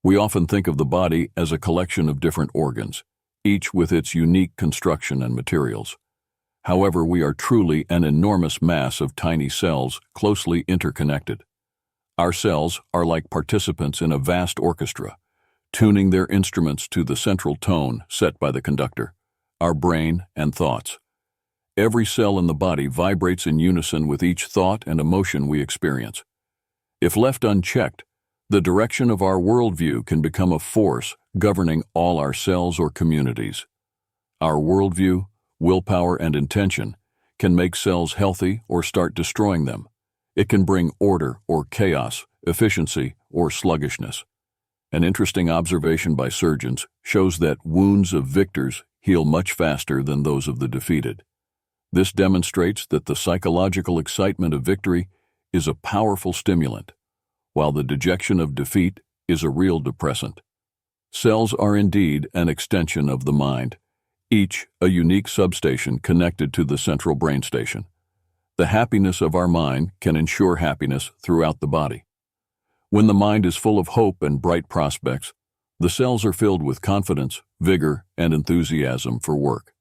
We often think of the body as a collection of different organs, each with its unique construction and materials. However, we are truly an enormous mass of tiny cells closely interconnected. Our cells are like participants in a vast orchestra, tuning their instruments to the central tone set by the conductor, our brain and thoughts. Every cell in the body vibrates in unison with each thought and emotion we experience. If left unchecked, the direction of our worldview can become a force governing all our cells or communities. Our worldview, willpower, and intention can make cells healthy or start destroying them. It can bring order or chaos, efficiency or sluggishness. An interesting observation by surgeons shows that wounds of victors heal much faster than those of the defeated. This demonstrates that the psychological excitement of victory is a powerful stimulant, while the dejection of defeat is a real depressant. Cells are indeed an extension of the mind, each a unique substation connected to the central brain station. The happiness of our mind can ensure happiness throughout the body. When the mind is full of hope and bright prospects, the cells are filled with confidence, vigor, and enthusiasm for work.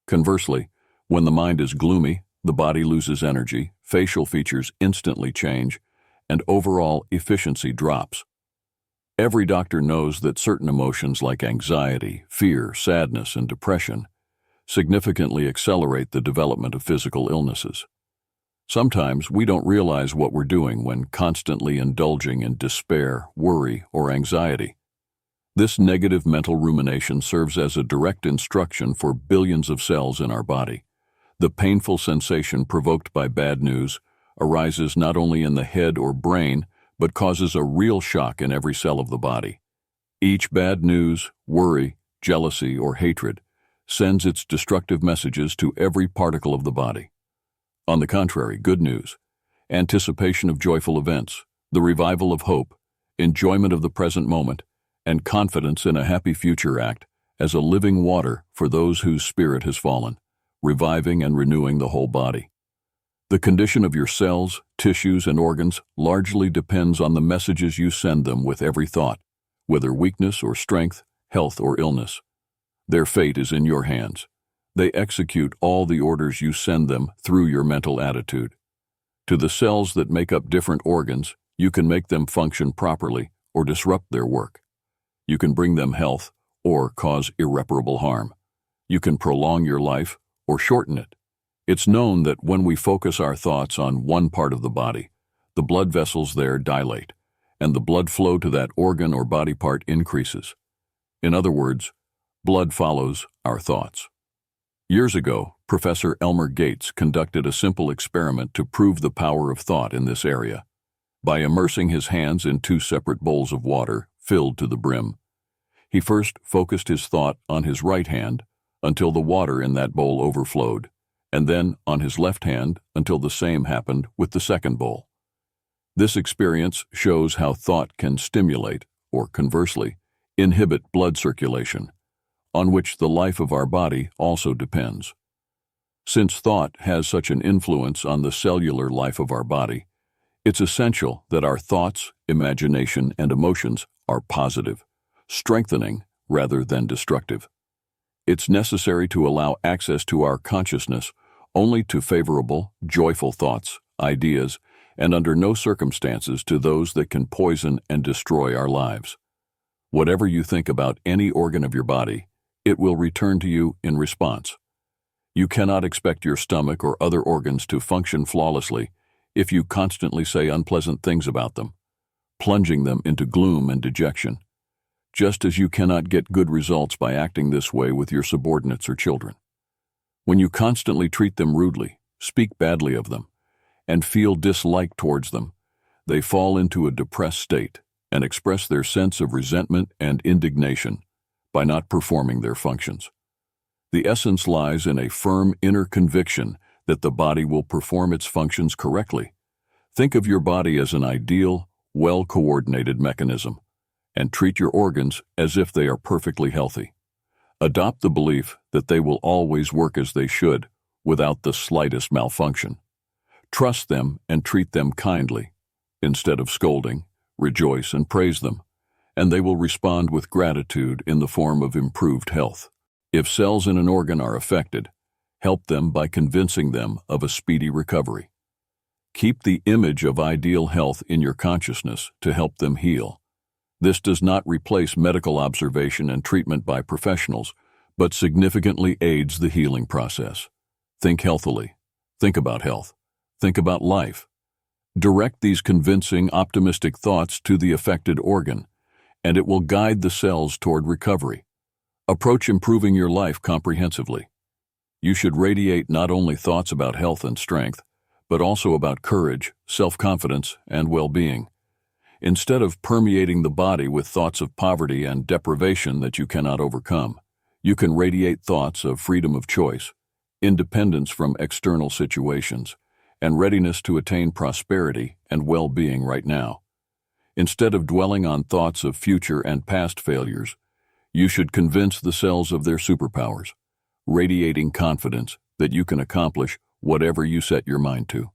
Conversely, when the mind is gloomy, the body loses energy, facial features instantly change, and overall efficiency drops. Every doctor knows that certain emotions like anxiety, fear, sadness, and depression significantly accelerate the development of physical illnesses. Sometimes we don't realize what we're doing when constantly indulging in despair, worry, or anxiety. This negative mental rumination serves as a direct instruction for billions of cells in our body. The painful sensation provoked by bad news arises not only in the head or brain, but causes a real shock in every cell of the body. Each bad news, worry, jealousy, or hatred sends its destructive messages to every particle of the body. On the contrary, good news, anticipation of joyful events, the revival of hope, enjoyment of the present moment, and confidence in a happy future act as a living water for those whose spirit has fallen, reviving and renewing the whole body. The condition of your cells, tissues, and organs largely depends on the messages you send them with every thought, whether weakness or strength, health or illness. Their fate is in your hands. They execute all the orders you send them through your mental attitude. To the cells that make up different organs, you can make them function properly or disrupt their work. You can bring them health or cause irreparable harm. You can prolong your life or shorten it. It's known that when we focus our thoughts on one part of the body, the blood vessels there dilate, and the blood flow to that organ or body part increases. In other words, blood follows our thoughts. Years ago, Professor Elmer Gates conducted a simple experiment to prove the power of thought in this area. By immersing his hands in two separate bowls of water filled to the brim, he first focused his thought on his right hand until the water in that bowl overflowed, and then on his left hand until the same happened with the second bowl. This experience shows how thought can stimulate, or conversely, inhibit blood circulation, on which the life of our body also depends. Since thought has such an influence on the cellular life of our body, it's essential that our thoughts, imagination, and emotions are positive, strengthening rather than destructive. It's necessary to allow access to our consciousness only to favorable, joyful thoughts, ideas, and under no circumstances to those that can poison and destroy our lives. Whatever you think about any organ of your body, it will return to you in response. You cannot expect your stomach or other organs to function flawlessly if you constantly say unpleasant things about them, plunging them into gloom and dejection, just as you cannot get good results by acting this way with your subordinates or children. When you constantly treat them rudely, speak badly of them, and feel dislike towards them, they fall into a depressed state and express their sense of resentment and indignation by not performing their functions. The essence lies in a firm inner conviction that the body will perform its functions correctly. Think of your body as an ideal, well-coordinated mechanism, and treat your organs as if they are perfectly healthy. Adopt the belief that they will always work as they should, without the slightest malfunction. Trust them and treat them kindly. Instead of scolding, rejoice and praise them, and they will respond with gratitude in the form of improved health. If cells in an organ are affected, help them by convincing them of a speedy recovery. Keep the image of ideal health in your consciousness to help them heal. This does not replace medical observation and treatment by professionals, but significantly aids the healing process. Think healthily. Think about health. Think about life. Direct these convincing, optimistic thoughts to the affected organ, and it will guide the cells toward recovery. Approach improving your life comprehensively. You should radiate not only thoughts about health and strength, but also about courage, self-confidence, and well-being. Instead of permeating the body with thoughts of poverty and deprivation that you cannot overcome, you can radiate thoughts of freedom of choice, independence from external situations, and readiness to attain prosperity and well-being right now. Instead of dwelling on thoughts of future and past failures, you should convince the cells of their superpowers, radiating confidence that you can accomplish whatever you set your mind to.